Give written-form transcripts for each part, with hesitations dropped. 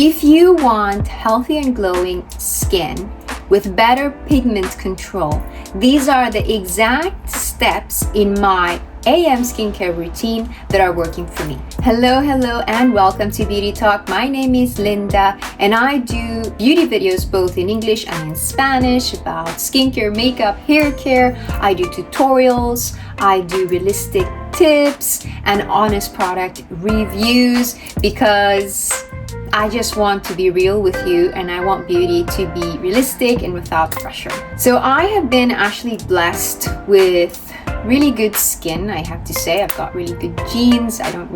If you want healthy and glowing skin with better pigment control, these are the exact steps in my AM skincare routine that are working for me. Hello and welcome to Beauty Talk. My name is Linda and I do beauty videos both in English and in Spanish about skincare, makeup, hair care. I do tutorials, I do realistic tips and honest product reviews because I just want to be real with you and I want beauty to be realistic and without pressure. So I have been actually blessed with really good skin, I have to say. I've got really good genes. I don't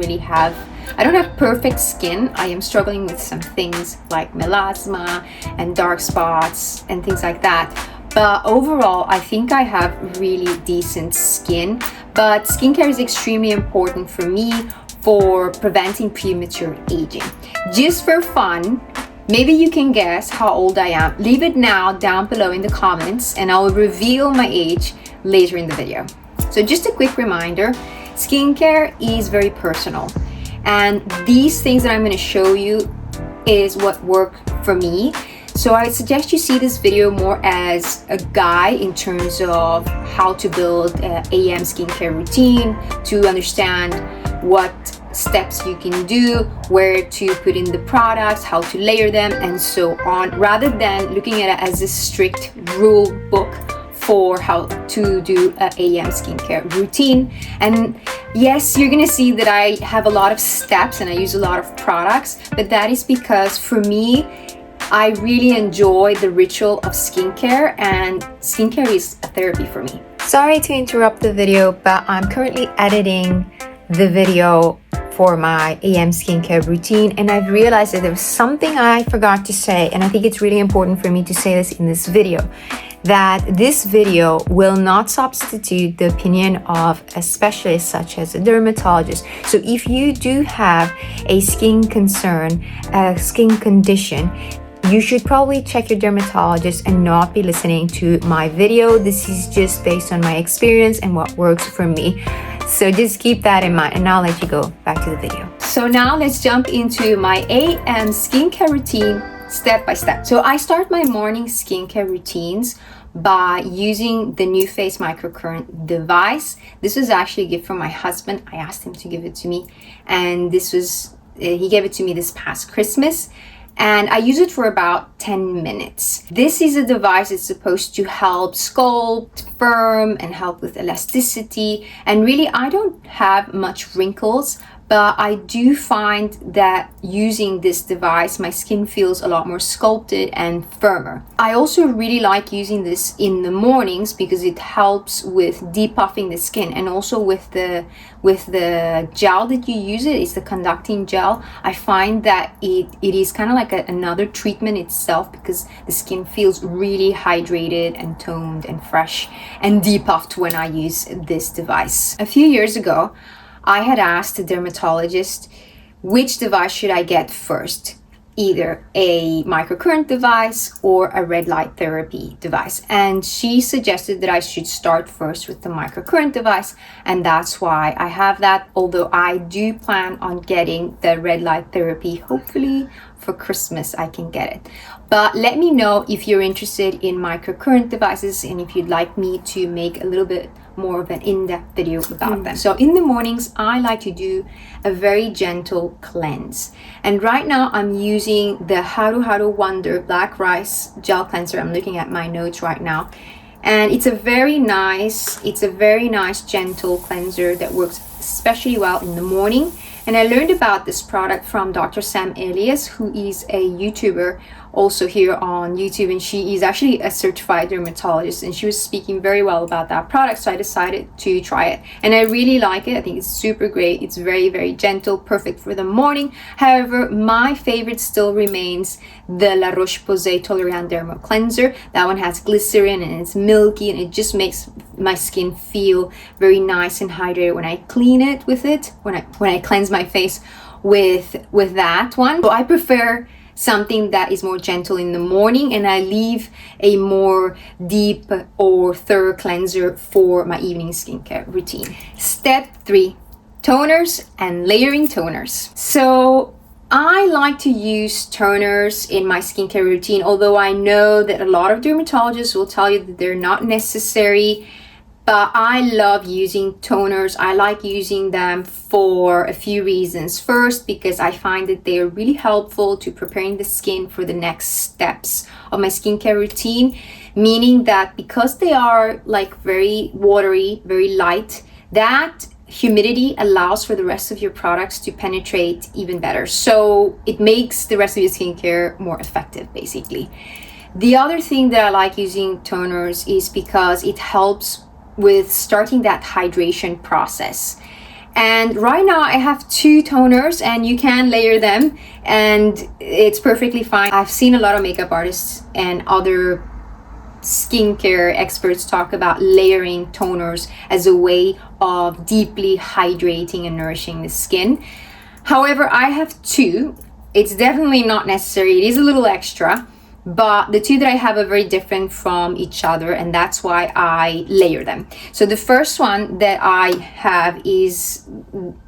have perfect skin. I am struggling with some things like melasma and dark spots and things like that. But overall, I think I have really decent skin. But skincare is extremely important for me for preventing premature aging. Just for fun, maybe you can guess how old I am. Leave it now down below in the comments and I will reveal my age later in the video. So just a quick reminder, skincare is very personal. And these things that I'm gonna show you is what worked for me. So I suggest you see this video more as a guide in terms of how to build an AM skincare routine, to understand what steps you can do, where to put in the products, how to layer them, and so on, rather than looking at it as a strict rule book for how to do an AM skincare routine. And yes, you're gonna see that I have a lot of steps and I use a lot of products, but that is because for me, I really enjoy the ritual of skincare and skincare is a therapy for me. Sorry to interrupt the video, but I'm currently editing the video for my AM skincare routine and I've realized that there was something I forgot to say, and I think it's really important for me to say this in this video, that this video will not substitute the opinion of a specialist such as a dermatologist. So if you do have a skin concern, a skin condition, you should probably check your dermatologist and not be listening to my video. This is just based on my experience and what works for me. So just keep that in mind and I'll let you go back to the video. So now let's jump into my AM skincare routine step by step. So I start my morning skincare routines by using the Nuface Microcurrent device. This was actually a gift from my husband. I asked him to give it to me and he gave it to me this past Christmas. And I use it for about 10 minutes. This is a device that's supposed to help sculpt, firm, and help with elasticity. And really, I don't have much wrinkles, but I do find that using this device, my skin feels a lot more sculpted and firmer. I also really like using this in the mornings because it helps with depuffing the skin, and also with the gel that you use it's the conducting gel. I find that it is kind of like another treatment itself because the skin feels really hydrated and toned and fresh and depuffed when I use this device. A few years ago, I had asked a dermatologist which device should I get first, either a microcurrent device or a red light therapy device. And she suggested that I should start first with the microcurrent device, and that's why I have that, although I do plan on getting the red light therapy. Hopefully for Christmas I can get it. But let me know if you're interested in microcurrent devices and if you'd like me to make a little bit more of an in-depth video about them. So in the mornings, I like to do a very gentle cleanse. And right now I'm using the Haruharu Wonder Black Rice Gel Cleanser. I'm looking at my notes right now. And it's a very nice gentle cleanser that works especially well in the morning. And I learned about this product from Dr. Sam Elias, who is a YouTuber also here on YouTube, and she is actually a certified dermatologist, and she was speaking very well about that product, so I decided to try it and I really like it. I think it's super great. It's very gentle, perfect for the morning. However, my favorite still remains the La Roche-Posay Toleriane Dermo cleanser. That one has glycerin and it's milky and it just makes my skin feel very nice and hydrated when I clean it with it, when I cleanse my face with that one. So I prefer something that is more gentle in the morning, and I leave a more deep or thorough cleanser for my evening skincare routine. Step 3, toners and layering toners. So I like to use toners in my skincare routine, although I know that a lot of dermatologists will tell you that they're not necessary. But I love using toners. I like using them for a few reasons. First, because I find that they are really helpful to preparing the skin for the next steps of my skincare routine, meaning that because they are like very watery, very light, that humidity allows for the rest of your products to penetrate even better. So it makes the rest of your skincare more effective, basically. The other thing that I like using toners is because it helps with starting that hydration process. And right now I have 2 toners, and you can layer them and it's perfectly fine. I've seen a lot of makeup artists and other skincare experts talk about layering toners as a way of deeply hydrating and nourishing the skin. However, I have 2. It's definitely not necessary. It is a little extra, but the 2 that I have are very different from each other, and that's why I layer them. So the first one that I have is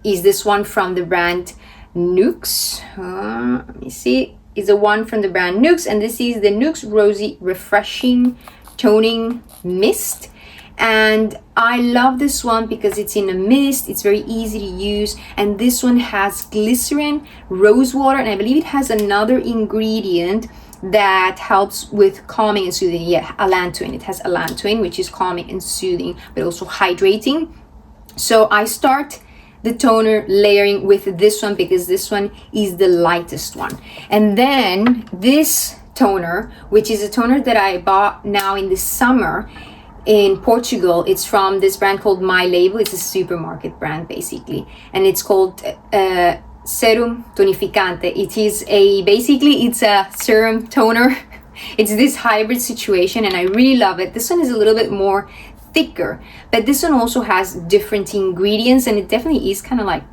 this one from the brand Nuxe. Let me see. Is the one from the brand Nuxe, and this is the Nuxe Rosy Refreshing Toning Mist. And I love this one because it's in a mist, it's very easy to use, and this one has glycerin, rose water, and I believe it has another ingredient that helps with calming and soothing. Yeah, allantoin. It has allantoin, which is calming and soothing, but also hydrating. So I start the toner layering with this one because this one is the lightest one. And then this toner, which is a toner that I bought now in the summer in Portugal. It's from this brand called My Label. It's a supermarket brand basically, and it's called Serum Tonificante. It is it's a serum toner. It's this hybrid situation, and I really love it. This one is a little bit more thicker, but this one also has different ingredients, and it definitely is kind of like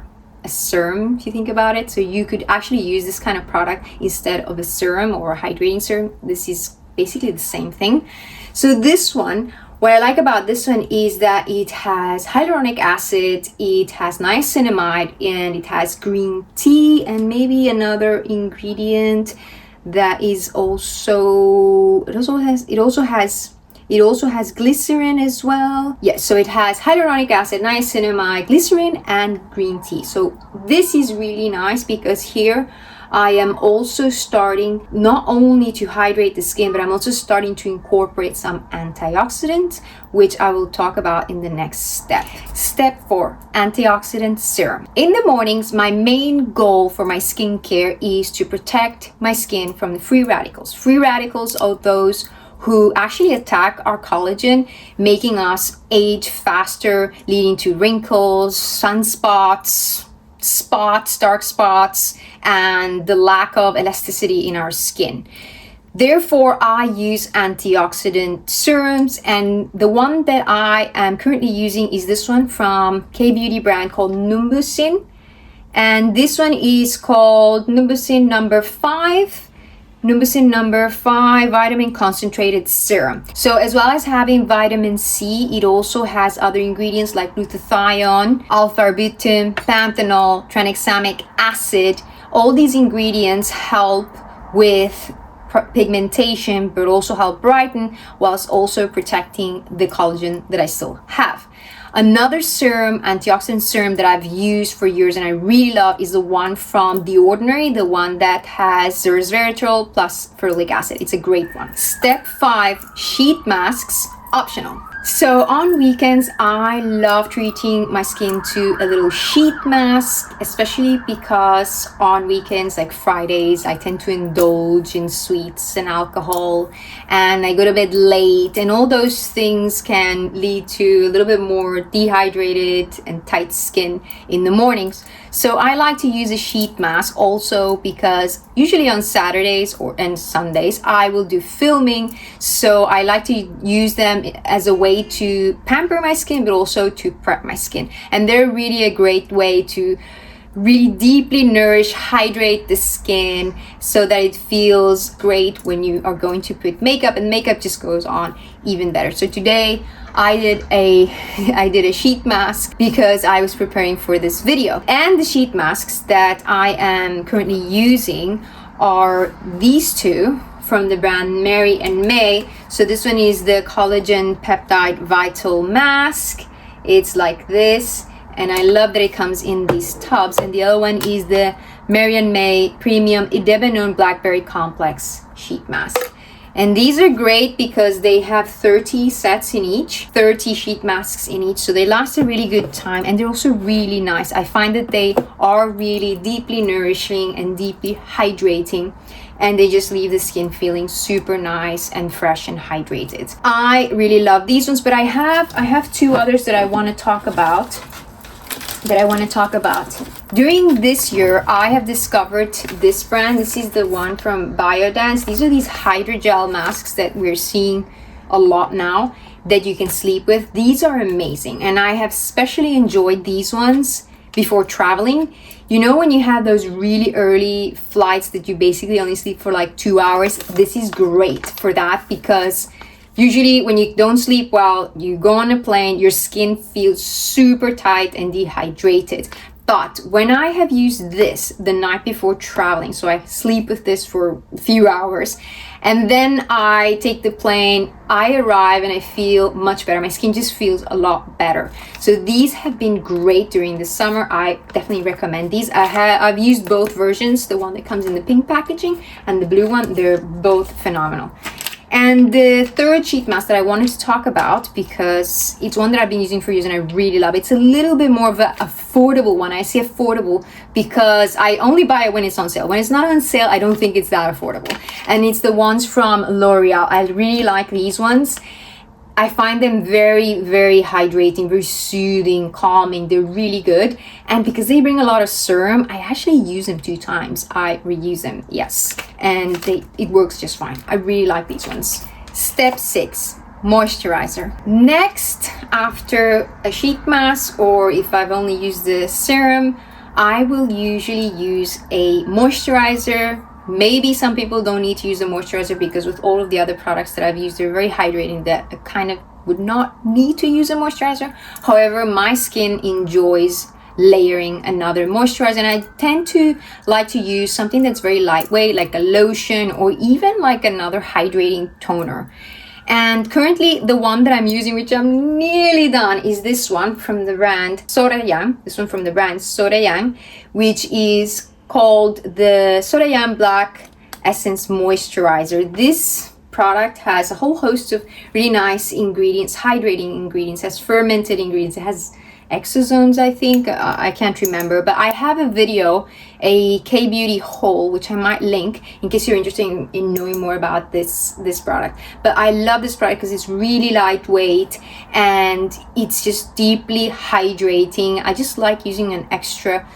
a serum if you think about it. So you could actually use this kind of product instead of a serum or a hydrating serum. This is basically the same thing. So this one, what I like about this one is that it has hyaluronic acid, it has niacinamide, and it has green tea, and maybe another ingredient that is also it also has glycerin as well. Yes, so it has hyaluronic acid, niacinamide, glycerin, and green tea. So this is really nice because here I am also starting not only to hydrate the skin, but I'm also starting to incorporate some antioxidants, which I will talk about in the next step. Step 4, antioxidant serum. In the mornings, my main goal for my skincare is to protect my skin from the free radicals. Free radicals are those who actually attack our collagen, making us age faster, leading to wrinkles, sunspots, dark spots, and the lack of elasticity in our skin. Therefore, I use antioxidant serums, and the one that I am currently using is this one from K-Beauty brand called Nuface, and this one is called Nuface number 5 vitamin concentrated serum. So as well as having vitamin C, it also has other ingredients like glutathione, alpha-arbutin, panthenol, tranexamic acid. All these ingredients help with pigmentation, but also help brighten, whilst also protecting the collagen that I still have. Another serum, antioxidant serum that I've used for years and I really love is the one from The Ordinary, the one that has resveratrol plus ferulic acid. It's a great one. Step 5, sheet masks, optional. So on weekends, I love treating my skin to a little sheet mask, especially because on weekends, like Fridays, I tend to indulge in sweets and alcohol, and I go to bed late, and all those things can lead to a little bit more dehydrated and tight skin in the mornings. So I like to use a sheet mask also because usually on Saturdays and Sundays, I will do filming. So I like to use them as a way to pamper my skin, but also to prep my skin. And they're really a great way to really deeply nourish, hydrate the skin so that it feels great when you are going to put makeup, and makeup just goes on even better. So today I did a sheet mask because I was preparing for this video. And the sheet masks that I am currently using are these two from the brand Mary and May. So this one is the Collagen Peptide Vital Mask. It's like this, and I love that it comes in these tubs. And the other one is the Mary and May Premium Idebenone Blackberry Complex Sheet Mask. And these are great because they have 30 sets in each, 30 sheet masks in each, so they last a really good time, and they're also really nice. I find that they are really deeply nourishing and deeply hydrating, and they just leave the skin feeling super nice and fresh and hydrated. I really love these ones, but I have two others that I want to talk about. During this year, I have discovered this brand. This is the one from Biodance. These are these hydrogel masks that we're seeing a lot now that you can sleep with. These are amazing, and I have especially enjoyed these ones before traveling. You know, when you have those really early flights that you basically only sleep for like 2 hours, this is great for that, because usually when you don't sleep well, you go on a plane, your skin feels super tight and dehydrated. But when I have used this the night before traveling, so I sleep with this for a few hours, and then I take the plane, I arrive and I feel much better. My skin just feels a lot better. So these have been great during the summer. I definitely recommend these. I've used both versions, the one that comes in the pink packaging and the blue one. They're both phenomenal. And the third sheet mask that I wanted to talk about, because it's one that I've been using for years and I really love. It's a little bit more of an affordable one. I say affordable because I only buy it when it's on sale. When it's not on sale, I don't think it's that affordable. And it's the ones from L'Oreal. I really like these ones. I find them very, very hydrating, very soothing, calming. They're really good. And because they bring a lot of serum, I actually use them 2 times. I reuse them, yes. And it works just fine. I really like these ones. Step 6, moisturizer. Next, after a sheet mask, or if I've only used the serum, I will usually use a moisturizer. Maybe some people don't need to use a moisturizer because with all of the other products that I've used, they're very hydrating, that I kind of would not need to use a moisturizer. However, my skin enjoys layering another moisturizer, and I tend to like to use something that's very lightweight, like a lotion or even like another hydrating toner. And currently the one that I'm using, which I'm nearly done, is this one from the brand Toleriane. This one from the brand Toleriane, which is called the Toleriane Black Essence Moisturizer. This product has a whole host of really nice ingredients, hydrating ingredients, has fermented ingredients, it has exosomes, I think, I can't remember, but I have a video, a K-Beauty haul, which I might link in case you're interested in knowing more about this product. But I love this product because it's really lightweight and it's just deeply hydrating. I just like using an extra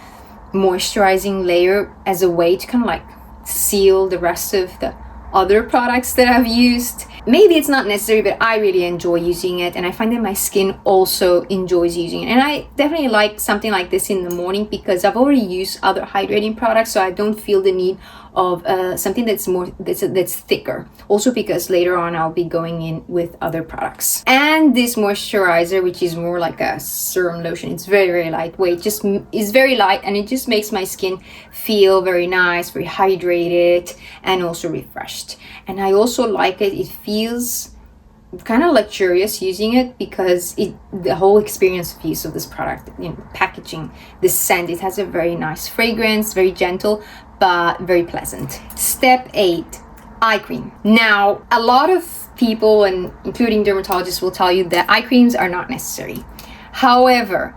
moisturizing layer as a way to kind of like seal the rest of the other products that I've used. Maybe it's not necessary, but I really enjoy using it, and I find that my skin also enjoys using it. And I definitely like something like this in the morning because I've already used other hydrating products, so I don't feel the need of something that's thicker. Also because later on I'll be going in with other products. And this moisturizer, which is more like a serum lotion, it's very, very lightweight, just is very light, and it just makes my skin feel very nice, very hydrated, and also refreshed. And I also like it. It feels kind of luxurious using it because the whole experience piece of this product, you know, packaging, the scent, it has a very nice fragrance, very gentle but very pleasant. Step 8, eye cream. Now, a lot of people, and including dermatologists, will tell you that eye creams are not necessary. However,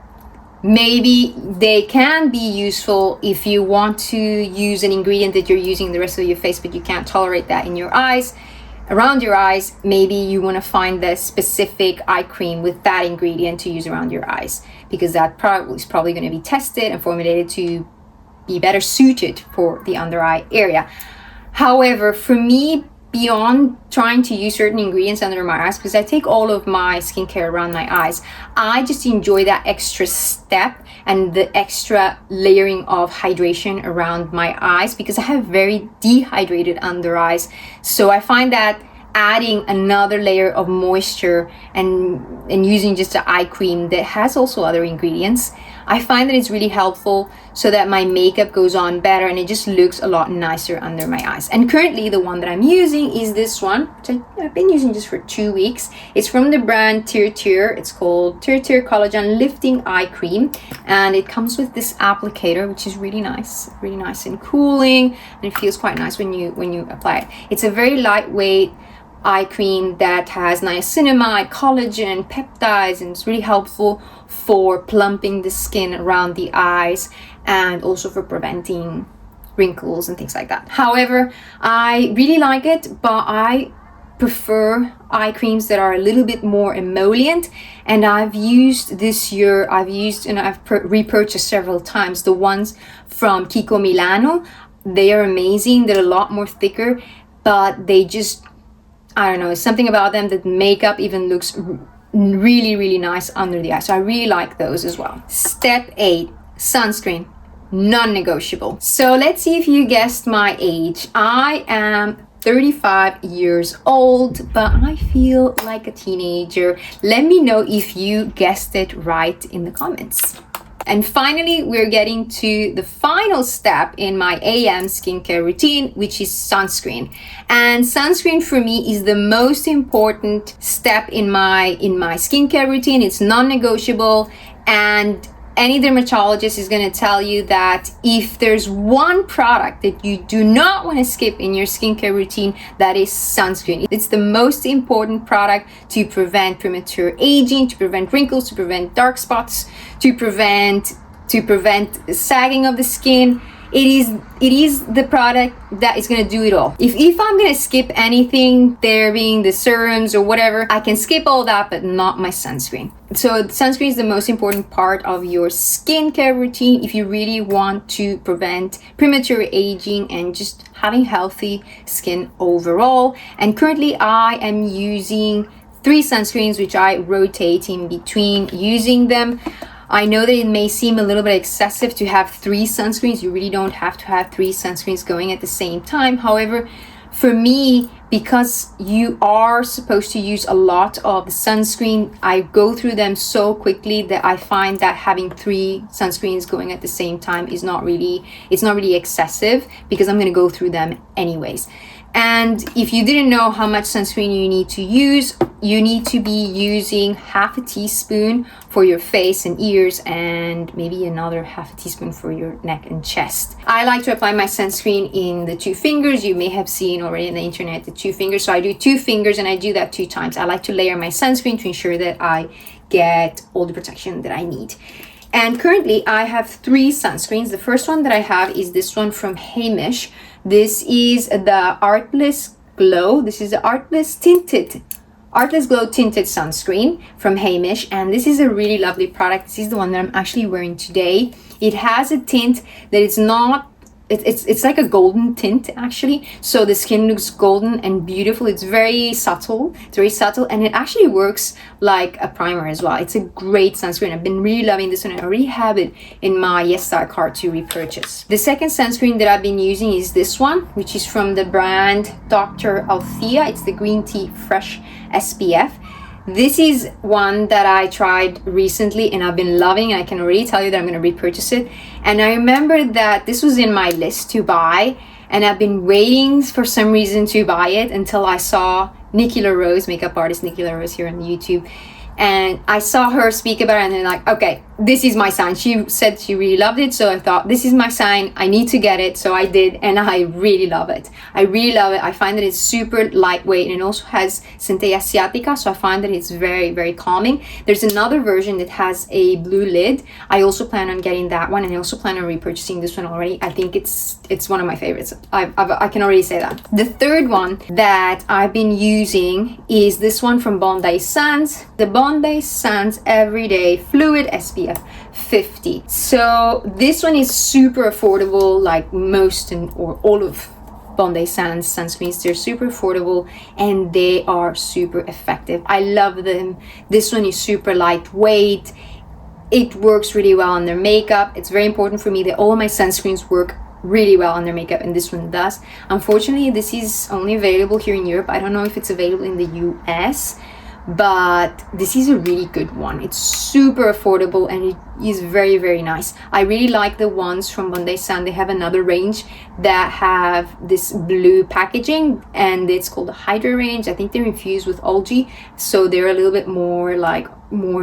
maybe they can be useful if you want to use an ingredient that you're using in the rest of your face, but you can't tolerate that in your eyes. Around your eyes, maybe you want to find the specific eye cream with that ingredient to use around your eyes, because that product is probably going to be tested and formulated to be better suited for the under eye area. However, for me, beyond trying to use certain ingredients under my eyes, because I take all of my skincare around my eyes, I just enjoy that extra step and the extra layering of hydration around my eyes, because I have very dehydrated under eyes. So I find that adding another layer of moisture and using just an eye cream that has also other ingredients, I find that it's really helpful so that my makeup goes on better and it just looks a lot nicer under my eyes. And currently the one that I'm using is this one, which I've been using just for 2 weeks. It's from the brand Petite. It's called Petite Collagen Lifting Eye Cream, and it comes with this applicator, which is really nice and cooling, and it feels quite nice when you apply it. It's a very lightweight eye cream that has niacinamide, collagen, peptides, and it's really helpful for plumping the skin around the eyes and also for preventing wrinkles and things like that. However, I really like it, but I prefer eye creams that are a little bit more emollient, and I've used and I've repurchased several times the ones from Kiko Milano. They are amazing. They're a lot more thicker, but they just, I don't know, something about them that makeup even looks really, really nice under the eye. So I really like those as well. Step 8, sunscreen, non-negotiable. So let's see if you guessed my age. I am 35 years old, but I feel like a teenager. Let me know if you guessed it right in the comments. And finally, we're getting to the final step in my AM skincare routine, which is sunscreen. And sunscreen for me is the most important step in my skincare routine. It's non-negotiable, and any dermatologist is going to tell you that if there's one product that you do not want to skip in your skincare routine, that is sunscreen. It's the most important product to prevent premature aging, to prevent wrinkles, to prevent dark spots, to prevent sagging of the skin. It is the product that is going to do it all. If I'm going to skip anything, there being the serums or whatever, I can skip all that, but not my sunscreen. So sunscreen is the most important part of your skincare routine if you really want to prevent premature aging and just having healthy skin overall. And currently I am using 3 sunscreens, which I rotate in between using them. I know that it may seem a little bit excessive to have 3 sunscreens. You really don't have to have 3 sunscreens going at the same time. However, for me, because you are supposed to use a lot of the sunscreen, I go through them so quickly that I find that having 3 sunscreens going at the same time is not really excessive, because I'm going to go through them anyways. And if you didn't know how much sunscreen you need to use, you need to be using half a teaspoon for your face and ears, and maybe another half a teaspoon for your neck and chest. I like to apply my sunscreen in the 2 fingers. You may have seen already on the internet the 2 fingers. So I do 2 fingers, and I do that 2 times. I like to layer my sunscreen to ensure that I get all the protection that I need. And currently I have 3 sunscreens. The first one that I have is this one from Hamish. This is the Artless Glow. This is the Artless Glow Tinted Sunscreen from Hamish, and this is a really lovely product. This is the one that I'm actually wearing today. It has a tint that it's like a golden tint actually, so the skin looks golden and beautiful. It's very subtle, and it actually works like a primer as well. It's a great sunscreen. I've been really loving this one. I already have it in my YesStyle cart to repurchase. The second sunscreen that I've been using is this one, which is from the brand Dr. Althea. It's the Green Tea Fresh SPF. This is one that I tried recently and I've been loving, and I can already tell you that I'm going to repurchase it. And I remember that this was in my list to buy, and I've been waiting for some reason to buy it until I saw Nikki LaRose, makeup artist Nikki LaRose here on YouTube, and I saw her speak about it, and then like, okay, this is my sign. She said she really loved it, so I thought, this is my sign, I need to get it. So I did, and I really love it. I find that it's super lightweight, and it also has Centella Asiatica, so I find that it's very, very calming. There's another version that has a blue lid. I also plan on getting that one, and I also plan on repurchasing this one already. I think it's one of my favorites. I can already say that. The third one that I've been using is this one from Bondi Sands, the Bondi Sands Everyday Fluid SPF 50. So this one is super affordable, like most or all of Bondi Sands sunscreens. They're super affordable and they are super effective. I love them. This one is super lightweight. It works really well on their makeup. It's very important for me that all of my sunscreens work really well on their makeup, and this one does. Unfortunately, this is only available here in Europe. I don't know if it's available in the US, but this is a really good one. It's super affordable and it is very, very nice. I really like the ones from Bondi Sun. They have another range that have this blue packaging, and it's called the Hydrate range. I think they're infused with algae, so they're a little bit more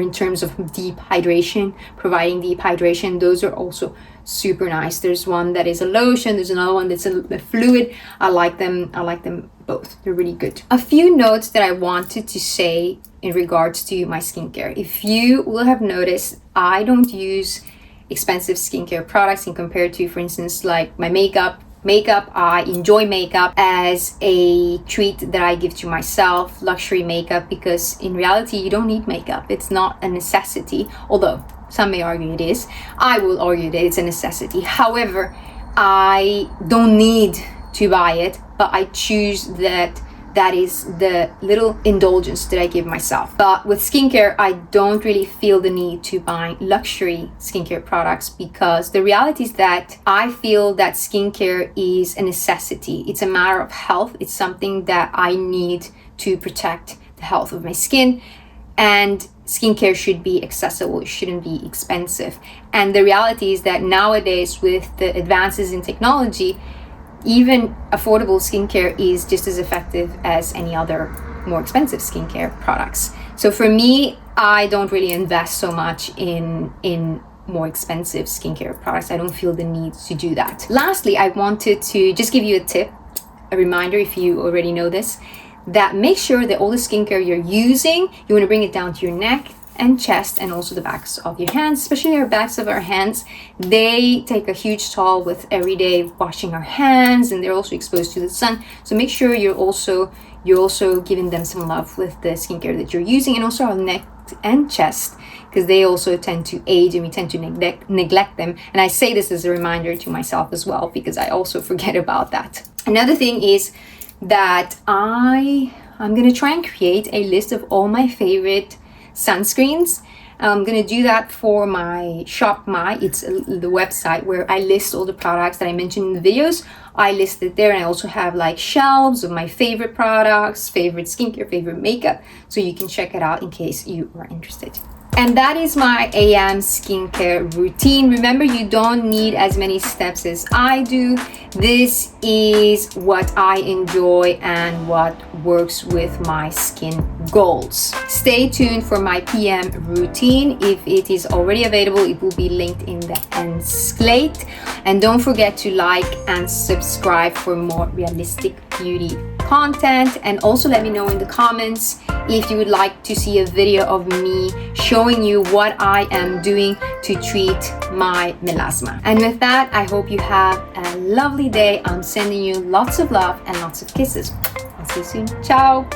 in terms of deep hydration, providing deep hydration. Those are also super nice. There's one that is a lotion, there's another one that's a fluid. I like them both. They're really good. A few notes that I wanted to say in regards to my skincare. If you will have noticed, I don't use expensive skincare products in compared to, for instance, like my makeup. I enjoy makeup as a treat that I give to myself, luxury makeup, because in reality you don't need makeup. It's not a necessity, although some may argue it is. I will argue that it's a necessity. However, I don't need to buy it, but I choose that is the little indulgence that I give myself. But with skincare, I don't really feel the need to buy luxury skincare products, because the reality is that I feel that skincare is a necessity. It's a matter of health. It's something that I need to protect the health of my skin, and skincare should be accessible. It shouldn't be expensive. And the reality is that nowadays, with the advances in technology, even affordable skincare is just as effective as any other more expensive skincare products. So for me, I don't really invest so much in more expensive skincare products. I don't feel the need to do that. Lastly, I wanted to just give you a tip, a reminder, if you already know this, that make sure that all the skincare you're using, you want to bring it down to your neck and chest, and also the backs of your hands, especially our backs of our hands. They take a huge toll with everyday washing our hands, and they're also exposed to the sun. So make sure you're also giving them some love with the skincare that you're using, and also our neck and chest, because they also tend to age and we tend to neglect them. And I say this as a reminder to myself as well, because I also forget about that. Another thing is that I'm gonna try and create a list of all my favorite sunscreens. I'm gonna do that for my shop. It's the website where I list all the products that I mentioned in the videos. I list it there, and I also have like shelves of my favorite products, favorite skincare, favorite makeup, so you can check it out in case you are interested. And that is my AM skincare routine. Remember, you don't need as many steps as I do. This is what I enjoy and what works with my skin goals. Stay tuned for my PM routine. If it is already available, it will be linked in the end slate. And don't forget to like and subscribe for more realistic beauty content. And also let me know in the comments if you would like to see a video of me showing you what I am doing to treat my melasma. And with that, I hope you have a lovely day. I'm sending you lots of love and lots of kisses. I'll see you soon. Ciao.